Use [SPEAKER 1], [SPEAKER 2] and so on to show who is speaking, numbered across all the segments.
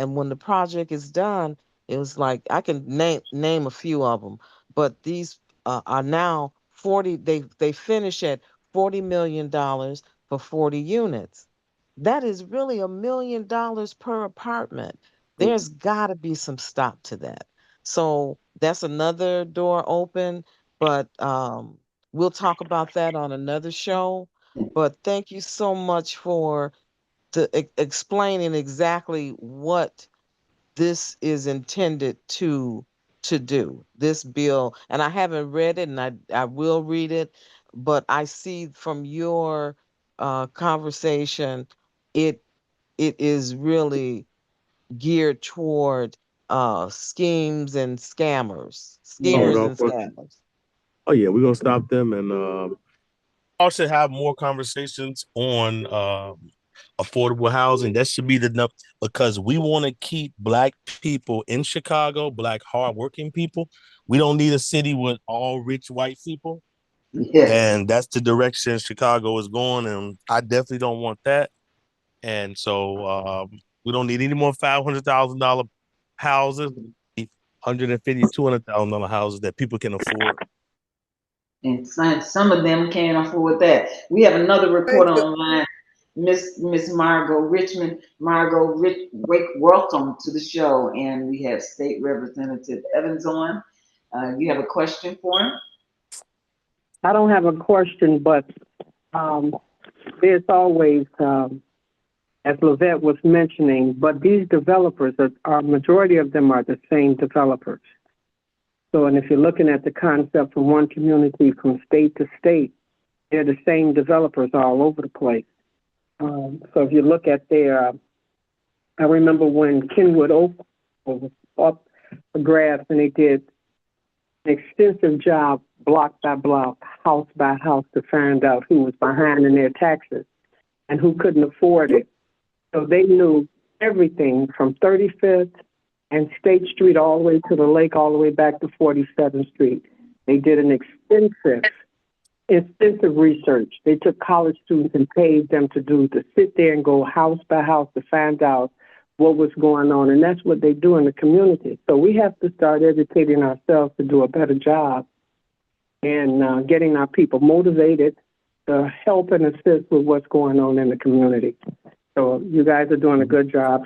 [SPEAKER 1] and when the project is done, it was like I can name a few of them, but these are now 40. They finish at $40 million for 40 units. That is really $1 million per apartment. There's got to be some stop to that. So that's another door open, but we'll talk about that on another show. But thank you so much for explaining exactly what this is intended to do. This bill, and I haven't read it, and I will read it, but I see from your conversation, it it is really geared toward schemes and scammers,
[SPEAKER 2] Oh,
[SPEAKER 1] schemers
[SPEAKER 2] without
[SPEAKER 1] and
[SPEAKER 2] question.
[SPEAKER 1] scammers.
[SPEAKER 2] Oh yeah, we're gonna stop them and all should have more conversations on affordable housing. That should be the enough because we want to keep black people in Chicago, black hardworking people. We don't need a city with all rich white people.
[SPEAKER 3] Yes.
[SPEAKER 2] And that's the direction Chicago is going. And I definitely don't want that. And so we don't need any more $500,000 houses, 150, $200,000 houses that people can afford.
[SPEAKER 3] And some of them can't afford that. We have another
[SPEAKER 4] Thank
[SPEAKER 3] reporter
[SPEAKER 4] you.
[SPEAKER 3] online, Miss Margot Richmond. Welcome to the show. And we have State Representative Evans on. You have a question for him?
[SPEAKER 5] I don't have a question, but um, there's always, as Lavette was mentioning, but these developers, majority of them are the same developers. So, and if you're looking at the concept from one community from state to state, they're the same developers all over the place. So if you look at their, I remember when Kenwood Oak was up for grabs and they did an extensive job, block by block, house by house, to find out who was behind in their taxes and who couldn't afford it. So they knew everything from 35th and State Street all the way to the lake, all the way back to 47th Street. They did an extensive research. They took college students and paid them to sit there and go house by house to find out what was going on. And that's what they do in the community. So we have to start educating ourselves to do a better job and getting our people motivated to help and assist with what's going on in the community. So you guys are doing a good job.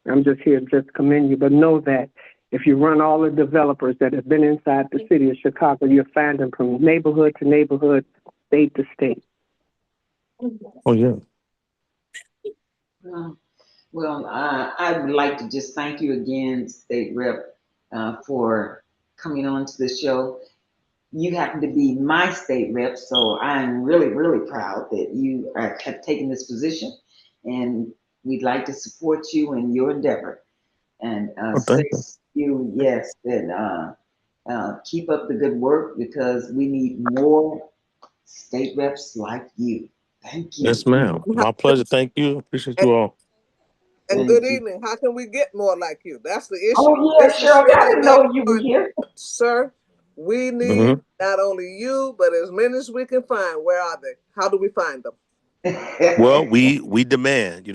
[SPEAKER 5] I'm just here to just commend you, but know that if you run all the developers that have been inside the city of Chicago, you'll find them from neighborhood to neighborhood, state to state.
[SPEAKER 2] Oh, yeah.
[SPEAKER 3] Well, I would like to just thank you again, State Rep, for coming on to the show. You happen to be my state rep, so I'm really, really proud that you have taken this position, and we'd like to support you in your endeavor and
[SPEAKER 2] Oh,
[SPEAKER 3] say
[SPEAKER 2] thank you.
[SPEAKER 3] to you, yes, that keep up the good work because we need more state reps like you. Thank you.
[SPEAKER 2] Yes, ma'am. My pleasure. Thank you. Appreciate
[SPEAKER 4] And,
[SPEAKER 2] you all.
[SPEAKER 4] and good
[SPEAKER 3] Thank you.
[SPEAKER 4] evening. How can we get more like you? That's the issue.
[SPEAKER 3] Oh, yeah,
[SPEAKER 4] This is
[SPEAKER 3] Cheryl, I
[SPEAKER 4] really
[SPEAKER 3] didn't
[SPEAKER 4] not
[SPEAKER 3] know you were
[SPEAKER 4] one,
[SPEAKER 3] here.
[SPEAKER 4] sir. We need
[SPEAKER 2] Hmm.
[SPEAKER 4] not only you, but as many as we can find. Where are they? How do we find them?
[SPEAKER 2] Well, we demand,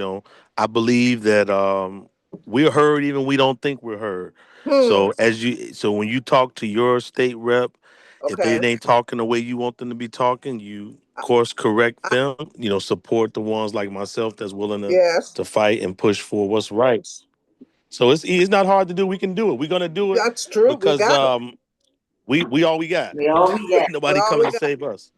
[SPEAKER 2] I believe that we're heard even we don't think we're heard.
[SPEAKER 4] Hmm.
[SPEAKER 2] So when you talk to your state rep, if they
[SPEAKER 4] Okay.
[SPEAKER 2] ain't talking the way you want them to be talking, you course correct
[SPEAKER 4] I,
[SPEAKER 2] them, support the ones like myself that's willing to
[SPEAKER 4] yes,
[SPEAKER 2] to fight and push for what's right. So it's not hard to do. We can do it. We're gonna do it
[SPEAKER 4] that's true. We
[SPEAKER 2] because
[SPEAKER 4] got them.
[SPEAKER 2] we all we got.
[SPEAKER 3] We all we got.
[SPEAKER 2] Ain't
[SPEAKER 4] We
[SPEAKER 2] nobody
[SPEAKER 4] all
[SPEAKER 2] coming
[SPEAKER 4] we
[SPEAKER 2] to
[SPEAKER 4] got.
[SPEAKER 2] save us.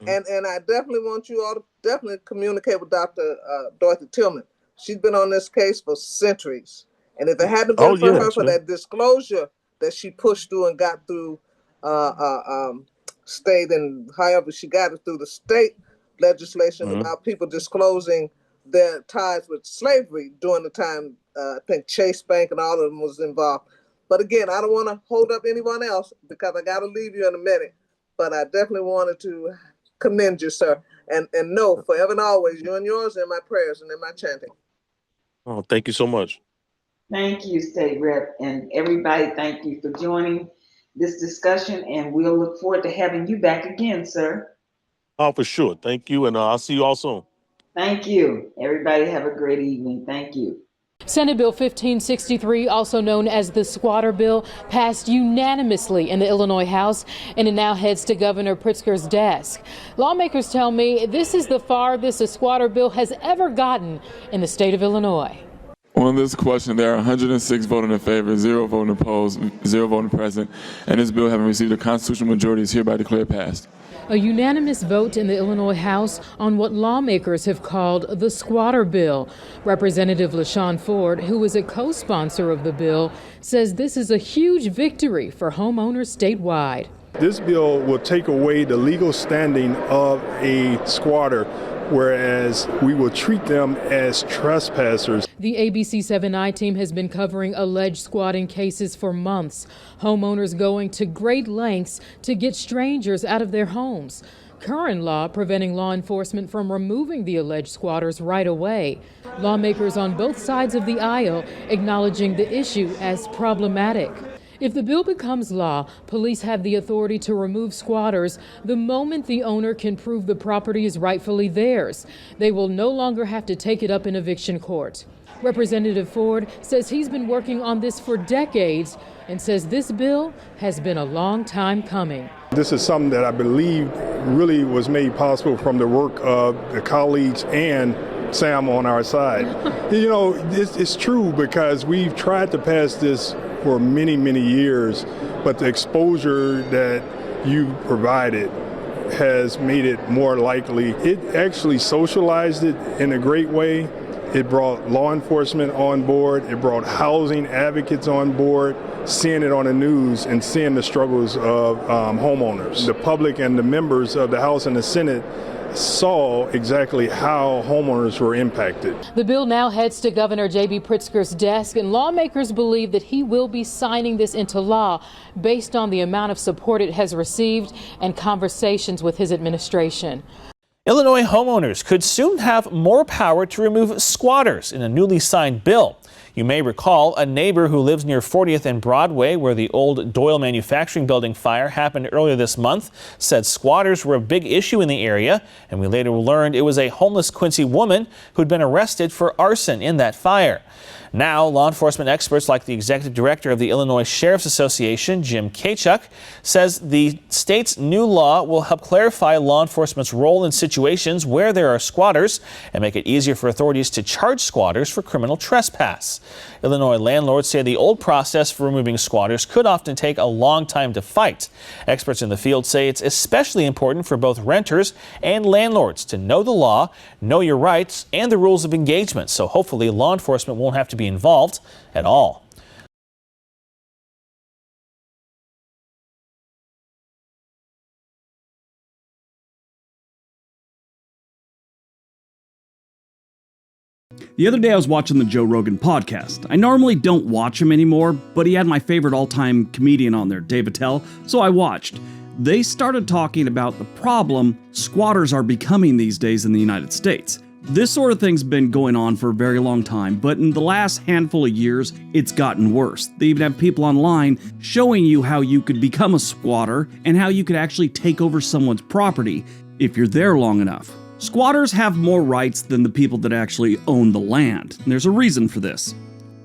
[SPEAKER 2] Mhm.
[SPEAKER 4] And I definitely want you all to definitely communicate with Dr. Dorothy Tillman. She's been on this case for centuries. And if it hadn't
[SPEAKER 2] Oh
[SPEAKER 4] been for
[SPEAKER 2] yeah,
[SPEAKER 4] her, for
[SPEAKER 2] sure.
[SPEAKER 4] that disclosure that she pushed through and got through uh, uh, um, state and however she got it through the state legislation
[SPEAKER 2] Hmm.
[SPEAKER 4] about people disclosing their ties with slavery during the time I think Chase Bank and all of them was involved. But again, I don't want to hold up anyone else because I got to leave you in a minute. But I definitely wanted to commend you, sir. And know forever and always, you and yours in my prayers and in my chanting.
[SPEAKER 2] Oh, thank you so much.
[SPEAKER 3] Thank you, State Rep, and everybody. Thank you for joining this discussion, and we'll look forward to having you back again, sir.
[SPEAKER 2] Oh, for sure. Thank you, and I'll see you all soon.
[SPEAKER 3] Thank you. Everybody have a great evening. Thank you.
[SPEAKER 6] Senate Bill 1563, also known as the Squatter Bill, passed unanimously in the Illinois House, and it now heads to Governor Pritzker's desk. Lawmakers tell me this is the farthest a squatter bill has ever gotten in the state of Illinois.
[SPEAKER 7] On this question, there are 106 voting in favor, 0 voting opposed, 0 voting present, and this bill, having received a constitutional majority, is hereby declared passed.
[SPEAKER 6] A unanimous vote in the Illinois House on what lawmakers have called the Squatter Bill. Representative LaShawn Ford, who is a co-sponsor of the bill, says this is a huge victory for homeowners statewide.
[SPEAKER 8] This bill will take away the legal standing of a squatter, whereas we will treat them as trespassers.
[SPEAKER 6] The ABC 7i team has been covering alleged squatting cases for months. Homeowners going to great lengths to get strangers out of their homes. Current law preventing law enforcement from removing the alleged squatters right away. Lawmakers on both sides of the aisle acknowledging the issue as problematic. If the bill becomes law, police have the authority to remove squatters the moment the owner can prove the property is rightfully theirs. They will no longer have to take it up in eviction court. Representative Ford says he's been working on this for decades and says this bill has been a long time coming.
[SPEAKER 8] This is something that I believe really was made possible from the work of the colleagues and Sam on our side. You know, it's true because we've tried to pass this for many, many years, but the exposure that you provided has made it more likely. It actually socialized it in a great way. It brought law enforcement on board. It brought housing advocates on board, seeing it on the news and seeing the struggles of homeowners. The public and the members of the House and the Senate saw exactly how homeowners were impacted.
[SPEAKER 6] The bill now heads to Governor J.B. Pritzker's desk, and lawmakers believe that he will be signing this into law based on the amount of support it has received and conversations with his administration.
[SPEAKER 9] Illinois homeowners could soon have more power to remove squatters in a newly signed bill. You may recall a neighbor who lives near 40th and Broadway, where the old Doyle Manufacturing Building fire happened earlier this month, said squatters were a big issue in the area, and we later learned it was a homeless Quincy woman who'd been arrested for arson in that fire. Now, law enforcement experts like the executive director of the Illinois Sheriff's Association, Jim Kachuk, says the state's new law will help clarify law enforcement's role in situations where there are squatters and make it easier for authorities to charge squatters for criminal trespass. Illinois landlords say the old process for removing squatters could often take a long time to fight. Experts in the field say it's especially important for both renters and landlords to know the law, know your rights, and the rules of engagement. So hopefully law enforcement won't have to be involved at all.
[SPEAKER 10] The other day I was watching the Joe Rogan podcast. I normally don't watch him anymore, but he had my favorite all-time comedian on there, Dave Attell, so I watched. They started talking about the problem squatters are becoming these days in the United States. This sort of thing's been going on for a very long time, but in the last handful of years, it's gotten worse. They even have people online showing you how you could become a squatter and how you could actually take over someone's property if you're there long enough. Squatters have more rights than the people that actually own the land, and there's a reason for this.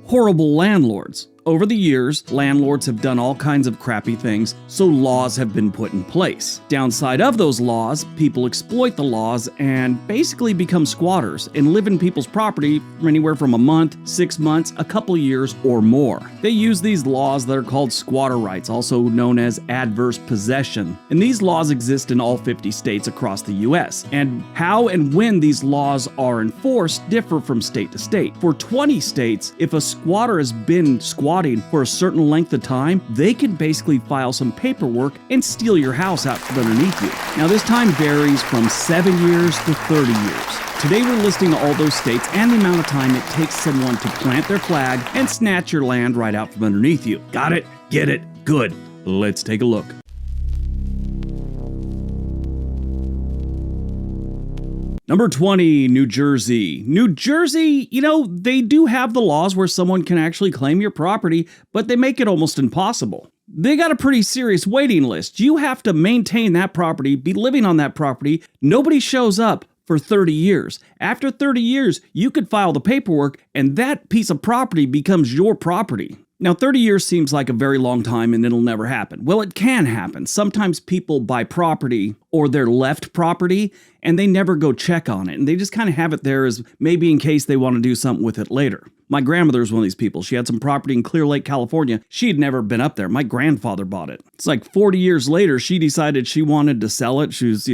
[SPEAKER 10] Horrible landlords. Over the years, landlords have done all kinds of crappy things, so laws have been put in place. Downside of those laws, people exploit the laws and basically become squatters and live in people's property for anywhere from a month, 6 months, a couple years, or more. They use these laws that are called squatter rights, also known as adverse possession. And these laws exist in all 50 states across the US. And how and when these laws are enforced differ from state to state. For 20 states, if a squatter has been squatting for a certain length of time, they can basically file some paperwork and steal your house out from underneath you. Now this time varies from 7 years to 30 years. Today we're listing all those states and the amount of time it takes someone to plant their flag and snatch your land right out from underneath you. Got it? Get it? Good. Let's take a look. Number 20, New Jersey. New Jersey, they do have the laws where someone can actually claim your property, but they make it almost impossible. They got a pretty serious waiting list. You have to maintain that property, be living on that property. Nobody shows up for 30 years. After 30 years, you could file the paperwork and that piece of property becomes your property. Now, 30 years seems like a very long time and it'll never happen. Well, it can happen. Sometimes people buy property or they're left property and they never go check on it. And they just kind of have it there as maybe in case they want to do something with it later. My grandmother was one of these people. She had some property in Clear Lake, California. She had never been up there. My grandfather bought it. It's like 40 years later, she decided she wanted to sell it. She was,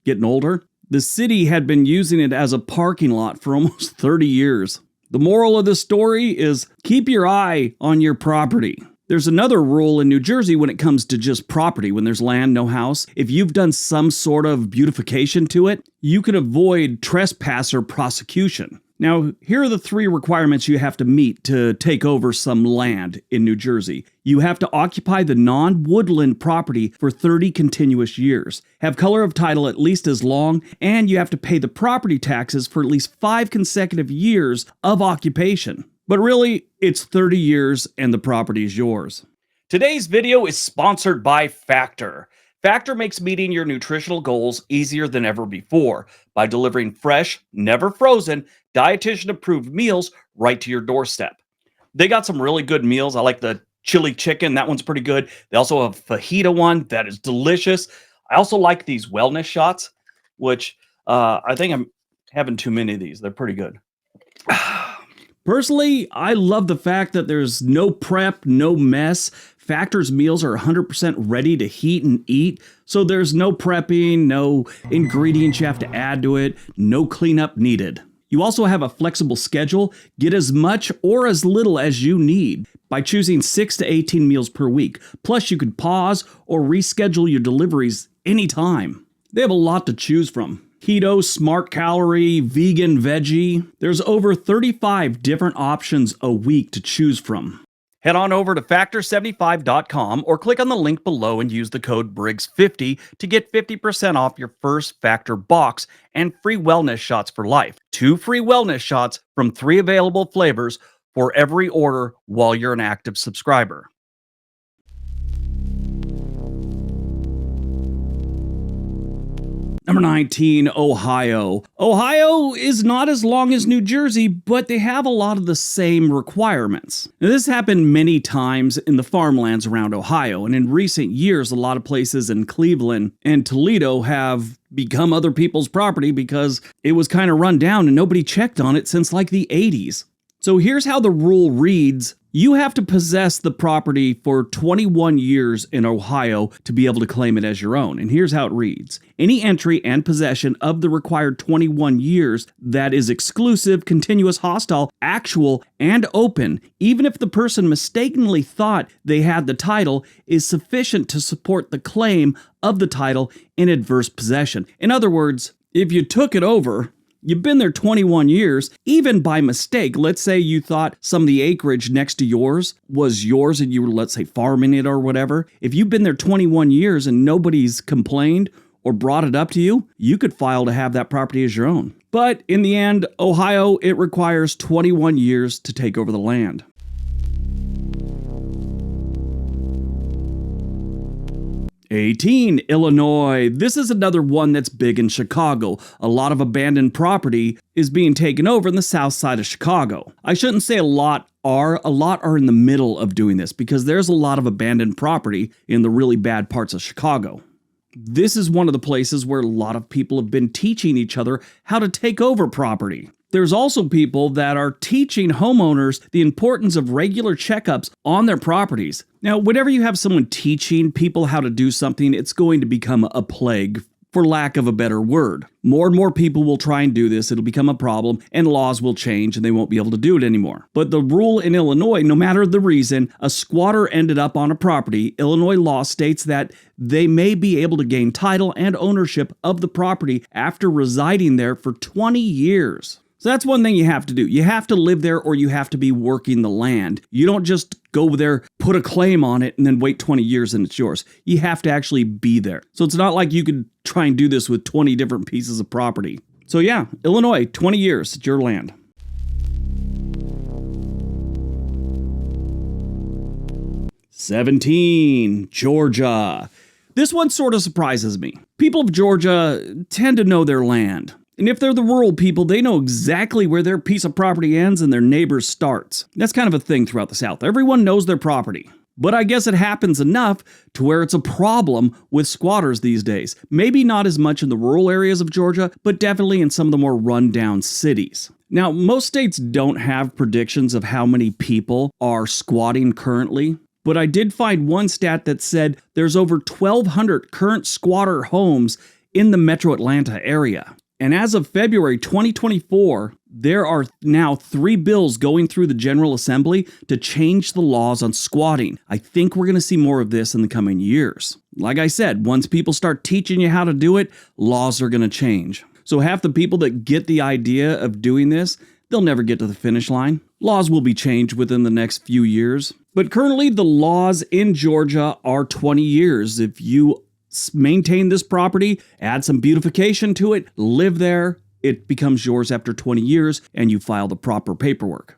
[SPEAKER 10] getting older. The city had been using it as a parking lot for almost 30 years. The moral of the story is keep your eye on your property. There's another rule in New Jersey when it comes to just property, when there's land, no house. If you've done some sort of beautification to it, you can avoid trespasser prosecution. Now, here are the 3 requirements you have to meet to take over some land in New Jersey. You have to occupy the non-woodland property for 30 continuous years, have color of title at least as long, and you have to pay the property taxes for at least 5 consecutive years of occupation. But really, it's 30 years and the property is yours. Today's video is sponsored by Factor. Factor makes meeting your nutritional goals easier than ever before by delivering fresh, never frozen, dietitian-approved meals right to your doorstep. They got some really good meals. I like the chili chicken. That one's pretty good. They also have a fajita one that is delicious. I also like these wellness shots, which I think I'm having too many of these. They're pretty good. Personally, I love the fact that there's no prep, no mess. Factor's meals are 100% ready to heat and eat, so there's no prepping, no ingredients you have to add to it, no cleanup needed. You also have a flexible schedule. Get as much or as little as you need by choosing 6 to 18 meals per week. Plus, you can pause or reschedule your deliveries anytime. They have a lot to choose from. Keto, smart calorie, vegan, veggie. There's over 35 different options a week to choose from. Head on over to Factor75.com or click on the link below and use the code BRIGGS50 to get 50% off your first Factor box and free wellness shots for life. 2 free wellness shots from 3 available flavors for every order while you're an active subscriber. Number 19, Ohio. Ohio is not as long as New Jersey, but they have a lot of the same requirements. Now, this happened many times in the farmlands around Ohio, and in recent years, a lot of places in Cleveland and Toledo have become other people's property because it was kind of run down and nobody checked on it since like the 80s. So here's how the rule reads. You have to possess the property for 21 years in Ohio to be able to claim it as your own. And here's how it reads. Any entry and possession of the required 21 years that is exclusive, continuous, hostile, actual, and open, even if the person mistakenly thought they had the title, is sufficient to support the claim of the title in adverse possession. In other words, if you took it over, you've been there 21 years, even by mistake. Let's say you thought some of the acreage next to yours was yours and you were, let's say, farming it or whatever. If you've been there 21 years and nobody's complained or brought it up to you, you could file to have that property as your own. But in the end, Ohio, it requires 21 years to take over the land. Illinois. This is another one that's big in Chicago. A lot of abandoned property is being taken over in the south side of Chicago. I shouldn't say a lot are in the middle of doing this because there's a lot of abandoned property in the really bad parts of Chicago. This is one of the places where a lot of people have been teaching each other how to take over property. There's also people that are teaching homeowners the importance of regular checkups on their properties. Now, whenever you have someone teaching people how to do something, it's going to become a plague, for lack of a better word. More and more people will try and do this, it'll become a problem, and laws will change and they won't be able to do it anymore. But the rule in Illinois, no matter the reason, a squatter ended up on a property, Illinois law states that they may be able to gain title and ownership of the property after residing there for 20 years. So that's one thing you have to do. You have to live there or you have to be working the land. You don't just go there, put a claim on it, and then wait 20 years and it's yours. You have to actually be there. So it's not like you could try and do this with 20 different pieces of property. So yeah, Illinois, 20 years, it's your land. Georgia. This one sort of surprises me. People of Georgia tend to know their land. And if they're the rural people, they know exactly where their piece of property ends and their neighbor's starts. That's kind of a thing throughout the South. Everyone knows their property. But I guess it happens enough to where it's a problem with squatters these days. Maybe not as much in the rural areas of Georgia, but definitely in some of the more rundown cities. Now, most states don't have predictions of how many people are squatting currently, but I did find one stat that said there's over 1,200 current squatter homes in the metro Atlanta area. And as of February 2024, there are now 3 bills going through the General Assembly to change the laws on squatting. I think we're going to see more of this in the coming years. Like I said, once people start teaching you how to do it, laws are going to change. So half the people that get the idea of doing this, they'll never get to the finish line. Laws will be changed within the next few years. But currently the laws in Georgia are 20 years. If you maintain this property, add some beautification to it, live there, it becomes yours after 20 years and you file the proper paperwork.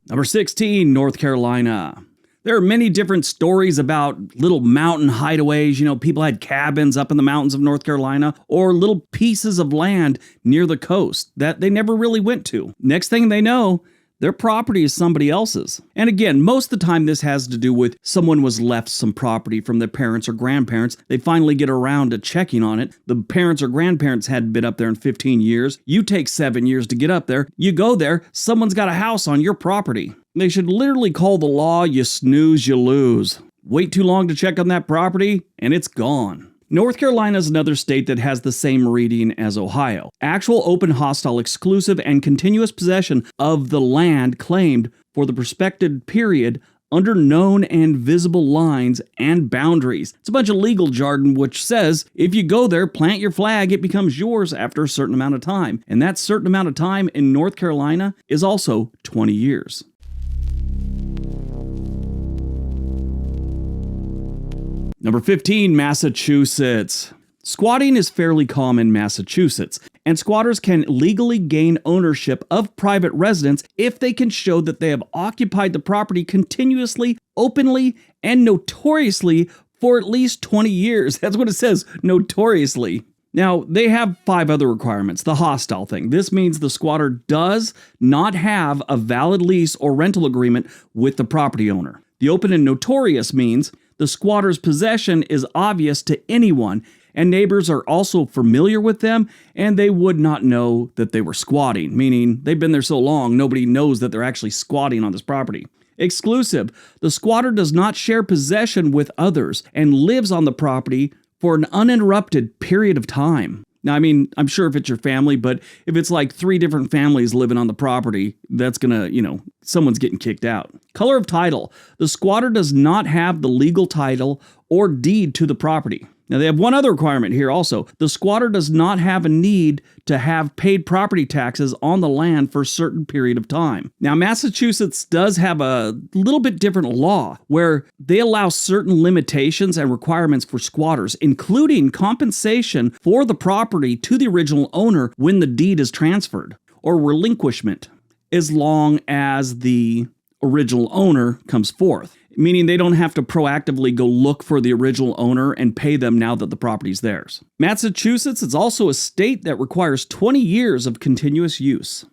[SPEAKER 10] Number 16, North Carolina. There are many different stories about little mountain hideaways. You know, people had cabins up in the mountains of North Carolina or little pieces of land near the coast that they never really went to. Next thing they know, their property is somebody else's. And again, most of the time this has to do with someone was left some property from their parents or grandparents. They finally get around to checking on it. The parents or grandparents hadn't been up there in 15 years. You take 7 years to get up there. You go there, someone's got a house on your property. They should literally call the law, you snooze, you lose. Wait too long to check on that property, and it's gone. North Carolina is another state that has the same reading as Ohio. Actual open, hostile, exclusive, and continuous possession of the land claimed for the prospective period under known and visible lines and boundaries. It's a bunch of legal jargon which says if you go there, plant your flag, it becomes yours after a certain amount of time. And that certain amount of time in North Carolina is also 20 years. Number 15, Massachusetts. Squatting is fairly common in Massachusetts, and squatters can legally gain ownership of private residence if they can show that they have occupied the property continuously, openly, and notoriously for at least 20 years. That's what it says, notoriously. Now, they have 5 other requirements. The hostile thing. This means the squatter does not have a valid lease or rental agreement with the property owner. The open and notorious means the squatter's possession is obvious to anyone, and neighbors are also familiar with them, and they would not know that they were squatting, meaning they've been there so long, nobody knows that they're actually squatting on this property. Exclusive. The squatter does not share possession with others and lives on the property for an uninterrupted period of time. Now, I mean, I'm sure if it's your family, but if it's like 3 different families living on the property, that's gonna, someone's getting kicked out. Color of title. The squatter does not have the legal title or deed to the property. Now, they have one other requirement here also. The squatter does not have a need to have paid property taxes on the land for a certain period of time. Now, Massachusetts does have a little bit different law where they allow certain limitations and requirements for squatters, including compensation for the property to the original owner when the deed is transferred, or relinquishment, as long as the original owner comes forth. Meaning they don't have to proactively go look for the original owner and pay them now that the property's theirs. Massachusetts is also a state that requires 20 years of continuous use.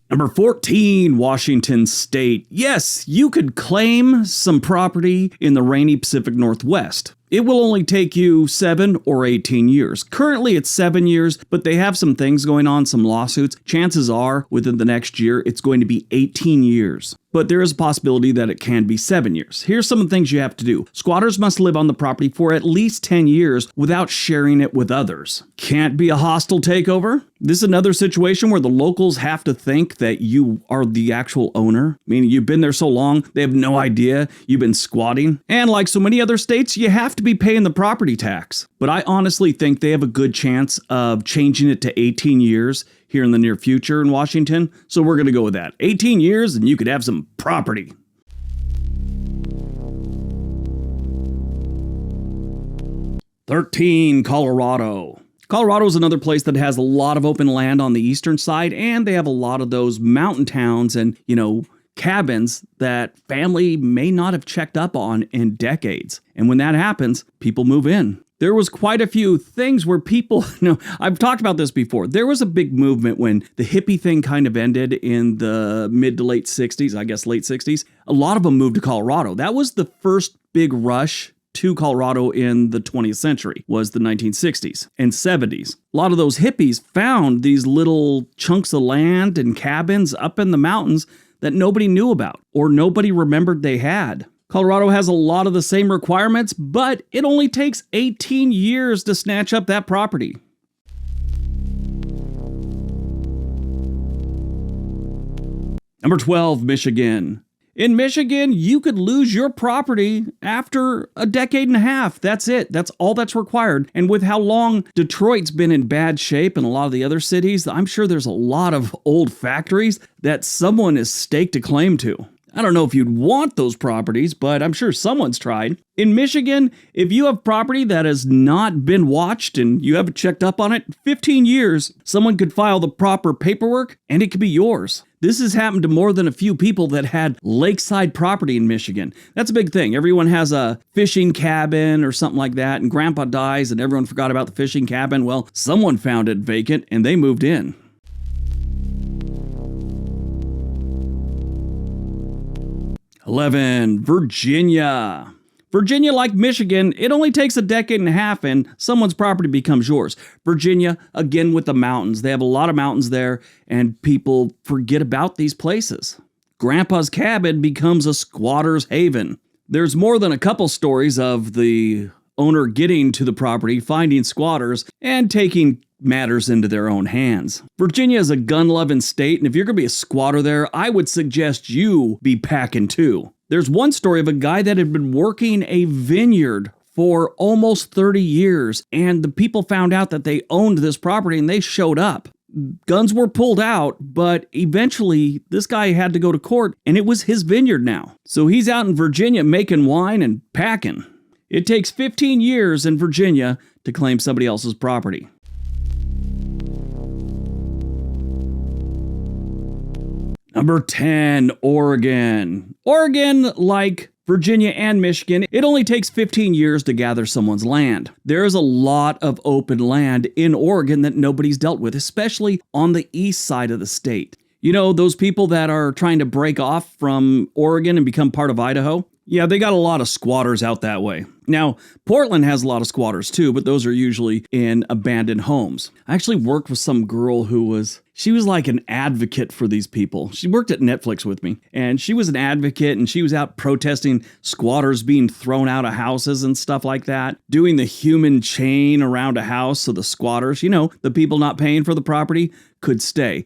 [SPEAKER 10] Number 14, Washington State. Yes, you could claim some property in the rainy Pacific Northwest. It will only take you 7 or 18 years. Currently it's 7 years, but they have some things going on, some lawsuits. Chances are within the next year, it's going to be 18 years. But there is a possibility that it can be 7 years. Here's some of the things you have to do. Squatters must live on the property for at least 10 years without sharing it with others. Can't be a hostile takeover. This is another situation where the locals have to think that you are the actual owner, meaning you've been there so long, they have no idea you've been squatting. And like so many other states, you have to be paying the property tax. But I honestly think they have a good chance of changing it to 18 years here in the near future in Washington. So we're going to go with that. 18 years and you could have some property. (13) Colorado. Colorado is another place that has a lot of open land on the eastern side, and they have a lot of those mountain towns and, cabins that family may not have checked up on in decades. And when that happens, people move in. There was quite a few things where people, I've talked about this before. There was a big movement when the hippie thing kind of ended in the mid to late 60s, I guess late 60s. A lot of them moved to Colorado. That was the first big rush to Colorado in the 20th century, was the 1960s and 70s. A lot of those hippies found these little chunks of land and cabins up in the mountains that nobody knew about or nobody remembered they had. Colorado has a lot of the same requirements, but it only takes 18 years to snatch up that property. Number 12, Michigan. In Michigan, you could lose your property after a decade and a half. That's it. That's all that's required. And with how long Detroit's been in bad shape and a lot of the other cities, I'm sure there's a lot of old factories that someone has staked a claim to. I don't know if you'd want those properties, but I'm sure someone's tried. In Michigan, if you have property that has not been watched and you haven't checked up on it, 15 years, someone could file the proper paperwork and it could be yours. This has happened to more than a few people that had lakeside property in Michigan. That's a big thing. Everyone has a fishing cabin or something like that, and grandpa dies and everyone forgot about the fishing cabin. Well, someone found it vacant and they moved in. Virginia. Virginia, like Michigan, it only takes a decade and a half and someone's property becomes yours. Virginia, again with the mountains. They have a lot of mountains there and people forget about these places. Grandpa's cabin becomes a squatter's haven. There's more than a couple stories of the owner getting to the property, finding squatters, and taking matters into their own hands. Virginia is a gun-loving state, and if you're going to be a squatter there, I would suggest you be packing too. There's one story of a guy that had been working a vineyard for almost 30 years, and the people found out that they owned this property, and they showed up. Guns were pulled out, but eventually this guy had to go to court, and it was his vineyard now. So he's out in Virginia making wine and packing. It takes 15 years in Virginia to claim somebody else's property. Number 10, Oregon. Oregon, like Virginia and Michigan, it only takes 15 years to gather someone's land. There is a lot of open land in Oregon that nobody's dealt with, especially on the east side of the state. You know, those people that are trying to break off from Oregon and become part of Idaho? Yeah, they got a lot of squatters out that way. Now, Portland has a lot of squatters too, but those are usually in abandoned homes. I actually worked with some girl she was like an advocate for these people. She worked at Netflix with me, and she was an advocate, and she was out protesting squatters being thrown out of houses and stuff like that, doing the human chain around a house so the squatters, the people not paying for the property, could stay.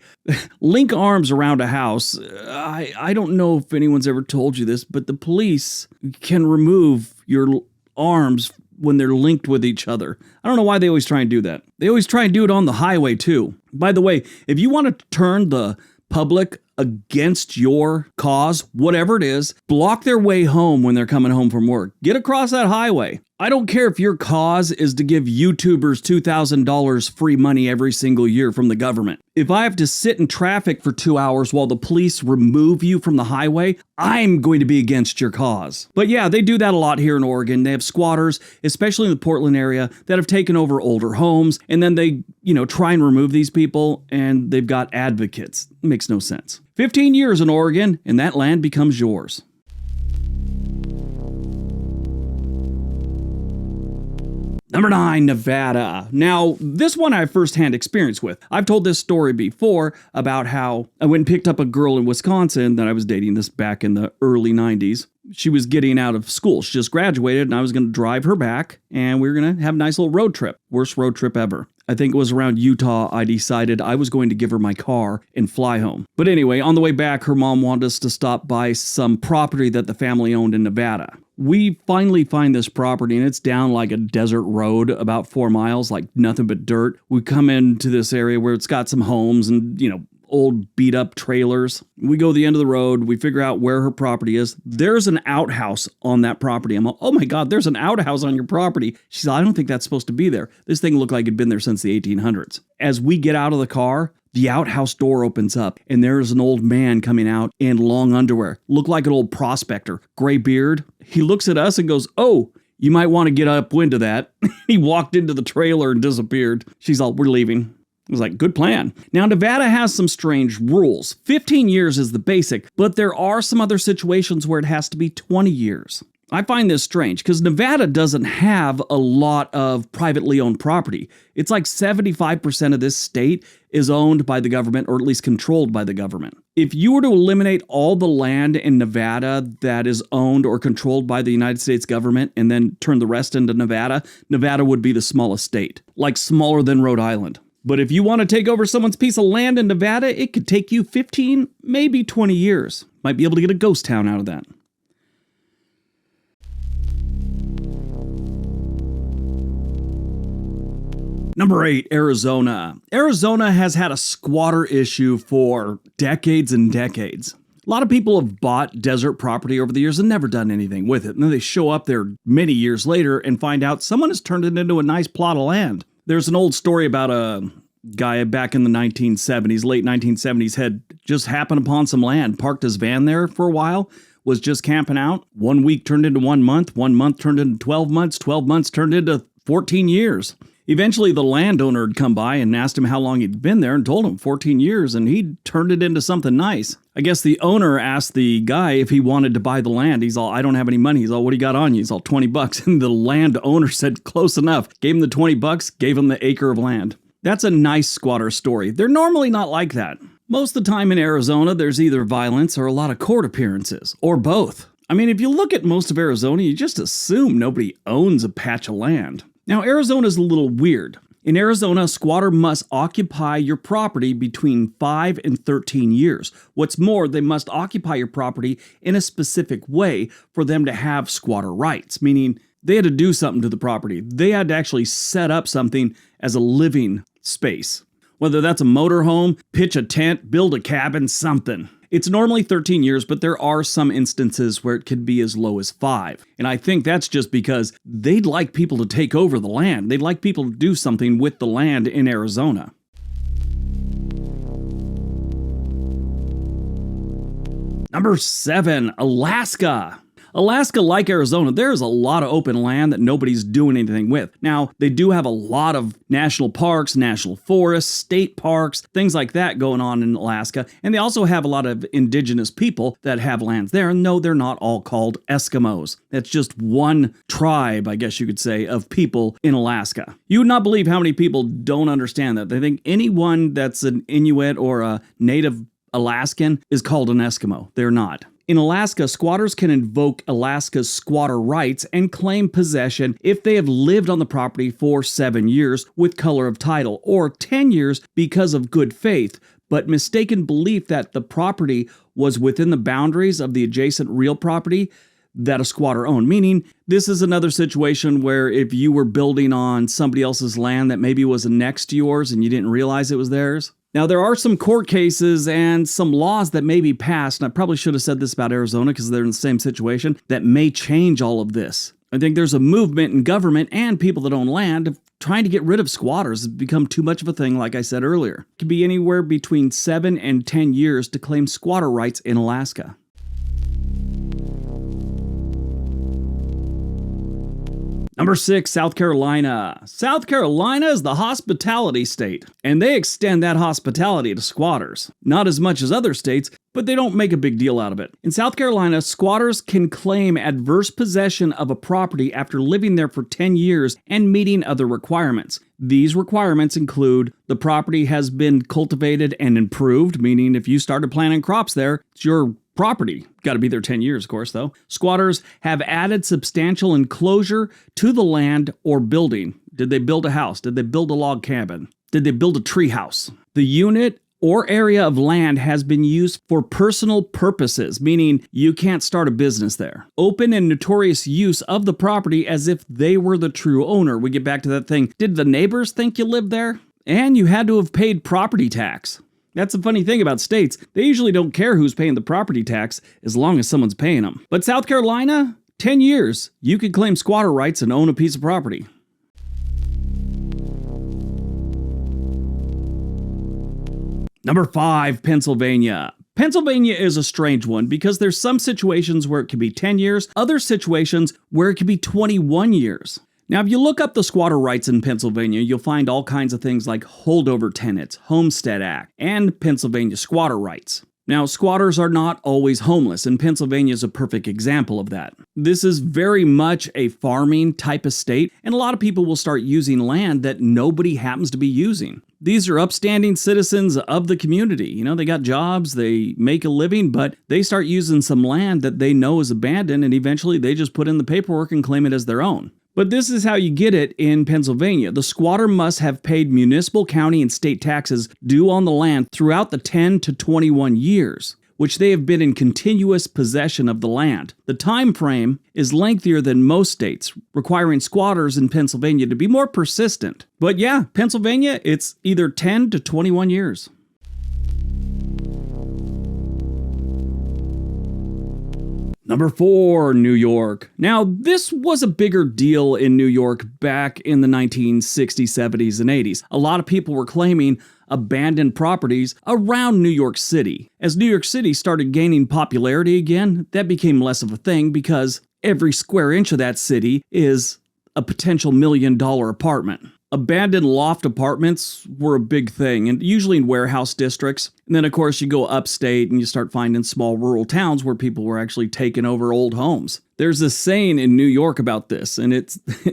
[SPEAKER 10] Link arms around a house. I don't know if anyone's ever told you this, but the police can remove your arms when they're linked with each other. I don't know why they always try and do that. They always try and do it on the highway too. By the way, if you want to turn the public against your cause, whatever it is, block their way home when they're coming home from work. Get across that highway. I don't care if your cause is to give YouTubers $2,000 free money every single year from the government. If I have to sit in traffic for 2 hours while the police remove you from the highway, I'm going to be against your cause. But yeah, they do that a lot here in Oregon. They have squatters, especially in the Portland area, that have taken over older homes, and then they, try and remove these people, and they've got advocates. It makes no sense. 15 years in Oregon, and that land becomes yours. Number 9, Nevada. Now, this one I have firsthand experience with. I've told this story before about how I went and picked up a girl in Wisconsin that I was dating this back in the early 90s. She was getting out of school. She just graduated, and I was going to drive her back, and we were going to have a nice little road trip. Worst road trip ever. I think it was around Utah I decided I was going to give her my car and fly home. But anyway, on the way back, her mom wanted us to stop by some property that the family owned in Nevada. We finally find this property, and it's down like a desert road about 4 miles, like nothing but dirt. We come into this area where it's got some homes and, old beat up trailers. We go to the end of the road. We figure out where her property is. There's an outhouse on that property. I'm like, oh my God, there's an outhouse on your property. She said, I don't think that's supposed to be there. This thing looked like it'd been there since the 1800s. As we get out of the car, the outhouse door opens up and there's an old man coming out in long underwear. Looked like an old prospector, gray beard. He looks at us and goes, oh, you might want to get upwind of that. He walked into the trailer and disappeared. She's all, we're leaving. I was like, good plan. Now, Nevada has some strange rules. 15 years is the basic, but there are some other situations where it has to be 20 years. I find this strange because Nevada doesn't have a lot of privately owned property. It's like 75% of this state is owned by the government, or at least controlled by the government. If you were to eliminate all the land in Nevada that is owned or controlled by the United States government and then turn the rest into Nevada, Nevada would be the smallest state, like smaller than Rhode Island. But if you want to take over someone's piece of land in Nevada, it could take you 15, maybe 20 years. Might be able to get a ghost town out of that. Number 8, Arizona. Arizona has had a squatter issue for decades and decades. A lot of people have bought desert property over the years and never done anything with it. And then they show up there many years later and find out someone has turned it into a nice plot of land. There's an old story about a guy back in the 1970s, late 1970s, had just happened upon some land, parked his van there for a while, was just camping out. 1 week turned into 1 month, 1 month turned into 12 months, 12 months turned into 14 years. Eventually, the landowner had come by and asked him how long he'd been there and told him 14 years, and he'd turned it into something nice. I guess the owner asked the guy if he wanted to buy the land. He's all, I don't have any money. He's all, what do you got on you? He's all, $20. And the landowner said, close enough. Gave him the $20, gave him the acre of land. That's a nice squatter story. They're normally not like that. Most of the time in Arizona, there's either violence or a lot of court appearances, or both. I mean, if you look at most of Arizona, you just assume nobody owns a patch of land. Now, Arizona's a little weird. In Arizona, a squatter must occupy your property between 5 and 13 years. What's more, they must occupy your property in a specific way for them to have squatter rights, meaning they had to do something to the property. They had to actually set up something as a living space. Whether that's a motorhome, pitch a tent, build a cabin, something. It's normally 13 years, but there are some instances where it could be as low as 5. And I think that's just because they'd like people to take over the land. They'd like people to do something with the land in Arizona. Number 7, Alaska. Alaska, like Arizona, there's a lot of open land that nobody's doing anything with. Now, they do have a lot of national parks, national forests, state parks, things like that going on in Alaska. And they also have a lot of indigenous people that have lands there. And no, they're not all called Eskimos. That's just one tribe, I guess you could say, of people in Alaska. You would not believe how many people don't understand that. They think anyone that's an Inuit or a native Alaskan is called an Eskimo. They're not. In Alaska, squatters can invoke Alaska's squatter rights and claim possession if they have lived on the property for 7 years with color of title, or 10 years because of good faith, but mistaken belief that the property was within the boundaries of the adjacent real property that a squatter owned. Meaning, this is another situation where if you were building on somebody else's land that maybe was next to yours and you didn't realize it was theirs. Now, there are some court cases and some laws that may be passed, and I probably should have said this about Arizona because they're in the same situation, that may change all of this. I think there's a movement in government and people that own land of trying to get rid of squatters. It's become too much of a thing, like I said earlier. It can be anywhere between 7 and 10 years to claim squatter rights in Alaska. Number 6, South Carolina. South Carolina is the hospitality state, and they extend that hospitality to squatters. Not as much as other states, but they don't make a big deal out of it. In South Carolina, squatters can claim adverse possession of a property after living there for 10 years and meeting other requirements. These requirements include the property has been cultivated and improved, meaning if you started planting crops there, it's your property. Got to be there 10 years, of course, though. Squatters have added substantial enclosure to the land or building. Did they build a house? Did they build a log cabin? Did they build a tree house? The unit or area of land has been used for personal purposes, meaning you can't start a business there. Open and notorious use of the property as if they were the true owner. We get back to that thing. Did the neighbors think you lived there? And you had to have paid property tax. That's the funny thing about states. They usually don't care who's paying the property tax as long as someone's paying them. But South Carolina, 10 years, you could claim squatter rights and own a piece of property. Number 5, Pennsylvania. Pennsylvania is a strange one because there's some situations where it can be 10 years, other situations where it can be 21 years. Now, if you look up the squatter rights in Pennsylvania, you'll find all kinds of things like holdover tenants, Homestead Act, and Pennsylvania squatter rights. Now, squatters are not always homeless, and Pennsylvania is a perfect example of that. This is very much a farming type of state, and a lot of people will start using land that nobody happens to be using. These are upstanding citizens of the community. You know, they got jobs, they make a living, but they start using some land that they know is abandoned, and eventually they just put in the paperwork and claim it as their own. But this is how you get it in Pennsylvania. The squatter must have paid municipal, county, and state taxes due on the land throughout the 10 to 21 years, which they have been in continuous possession of the land. The time frame is lengthier than most states, requiring squatters in Pennsylvania to be more persistent. But yeah, Pennsylvania, it's either 10 to 21 years. Number 4, New York. Now, this was a bigger deal in New York back in the 1960s, 70s, and 80s. A lot of people were claiming abandoned properties around New York City. As New York City started gaining popularity again, that became less of a thing because every square inch of that city is a potential $1 million apartment. Abandoned loft apartments were a big thing, and usually in warehouse districts. And then, of course, you go upstate and you start finding small rural towns where people were actually taking over old homes. There's a saying in New York about this, and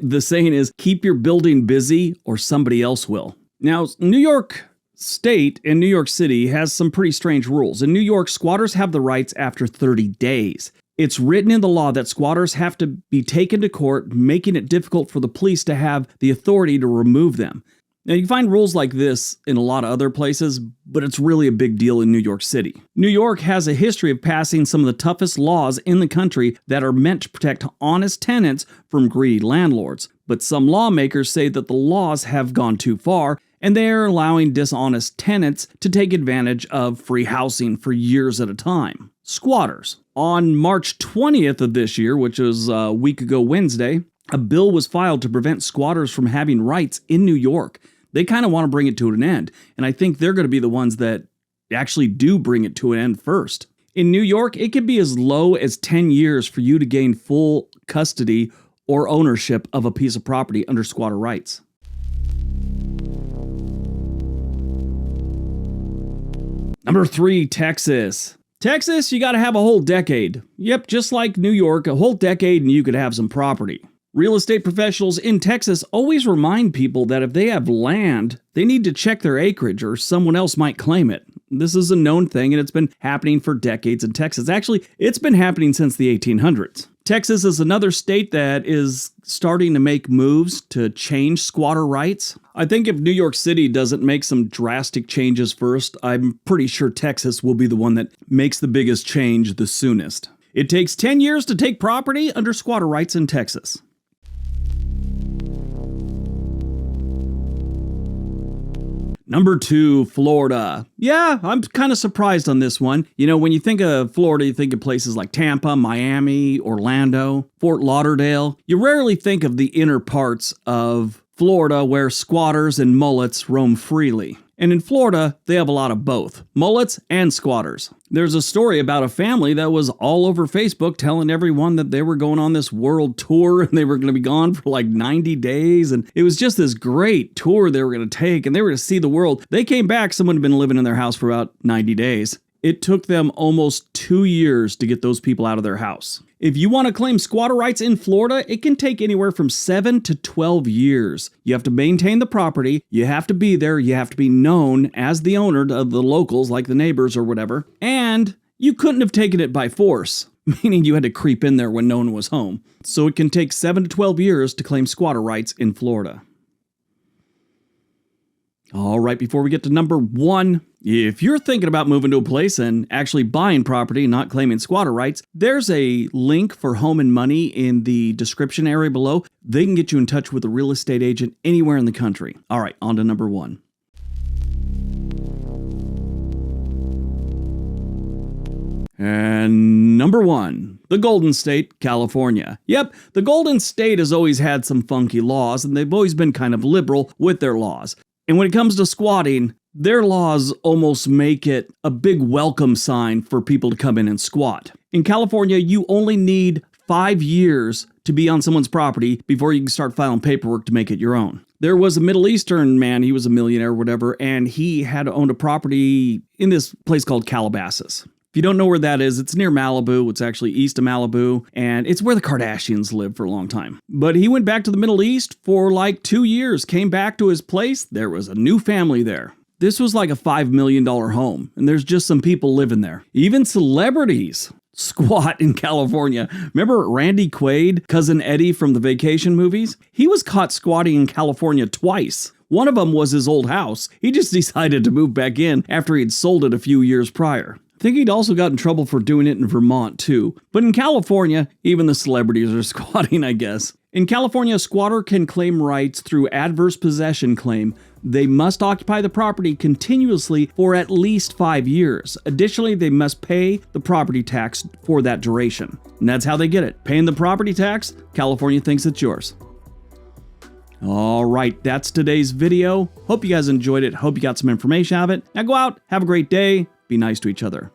[SPEAKER 10] the saying is, keep your building busy or somebody else will. Now, New York State and New York City has some pretty strange rules. In New York, squatters have the rights after 30 days. It's written in the law that squatters have to be taken to court, making it difficult for the police to have the authority to remove them. Now, you can find rules like this in a lot of other places, but it's really a big deal in New York City. New York has a history of passing some of the toughest laws in the country that are meant to protect honest tenants from greedy landlords. But some lawmakers say that the laws have gone too far, and they are allowing dishonest tenants to take advantage of free housing for years at a time. Squatters. On March 20th of this year, which was a week ago Wednesday, a bill was filed to prevent squatters from having rights in New York. They kind of want to bring it to an end, and I think they're going to be the ones that actually do bring it to an end first. In New York, it can be as low as 10 years for you to gain full custody or ownership of a piece of property under squatter rights. Number 3, Texas. Texas, you got to have a whole decade. Yep, just like New York, a whole decade and you could have some property. Real estate professionals in Texas always remind people that if they have land, they need to check their acreage or someone else might claim it. This is a known thing and it's been happening for decades in Texas. Actually, it's been happening since the 1800s. Texas is another state that is starting to make moves to change squatter rights. I think if New York City doesn't make some drastic changes first, I'm pretty sure Texas will be the one that makes the biggest change the soonest. It takes 10 years to take property under squatter rights in Texas. Number 2, Florida. Yeah, I'm kind of surprised on this one. You know, when you think of Florida, you think of places like Tampa, Miami, Orlando, Fort Lauderdale. You rarely think of the inner parts of Florida where squatters and mullets roam freely. And in Florida, they have a lot of both, mullets and squatters. There's a story about a family that was all over Facebook telling everyone that they were going on this world tour and they were going to be gone for like 90 days. And it was just this great tour they were going to take and they were going to see the world. They came back, someone had been living in their house for about 90 days. It took them almost 2 years to get those people out of their house. If you want to claim squatter rights in Florida, it can take anywhere from 7 to 12 years. You have to maintain the property, you have to be there, you have to be known as the owner of the locals, like the neighbors or whatever, and you couldn't have taken it by force, meaning you had to creep in there when no one was home. So it can take 7 to 12 years to claim squatter rights in Florida. All right, before we get to number 1, if you're thinking about moving to a place and actually buying property, not claiming squatter rights, there's a link for Home and Money in the description area below. They can get you in touch with a real estate agent anywhere in the country. All right, on to number 1. And number 1, the Golden State, California. Yep, the Golden State has always had some funky laws, and they've always been kind of liberal with their laws. And when it comes to squatting, their laws almost make it a big welcome sign for people to come in and squat. In California, you only need 5 years to be on someone's property before you can start filing paperwork to make it your own. There was a Middle Eastern man, he was a millionaire or whatever, and he had owned a property in this place called Calabasas. If you don't know where that is, it's near Malibu. It's actually east of Malibu, and it's where the Kardashians lived for a long time. But he went back to the Middle East for like 2 years, came back to his place. There was a new family there. This was like a $5 million home, and there's just some people living there. Even celebrities squat in California. Remember Randy Quaid, Cousin Eddie from the Vacation movies? He was caught squatting in California twice. One of them was his old house. He just decided to move back in after he'd sold it a few years prior. I think he'd also got in trouble for doing it in Vermont too. But in California, even the celebrities are squatting, I guess. In California, a squatter can claim rights through adverse possession claim. They must occupy the property continuously for at least 5 years. Additionally, they must pay the property tax for that duration. And that's how they get it. Paying the property tax, California thinks it's yours. All right, that's today's video. Hope you guys enjoyed it. Hope you got some information out of it. Now go out, have a great day. Be nice to each other.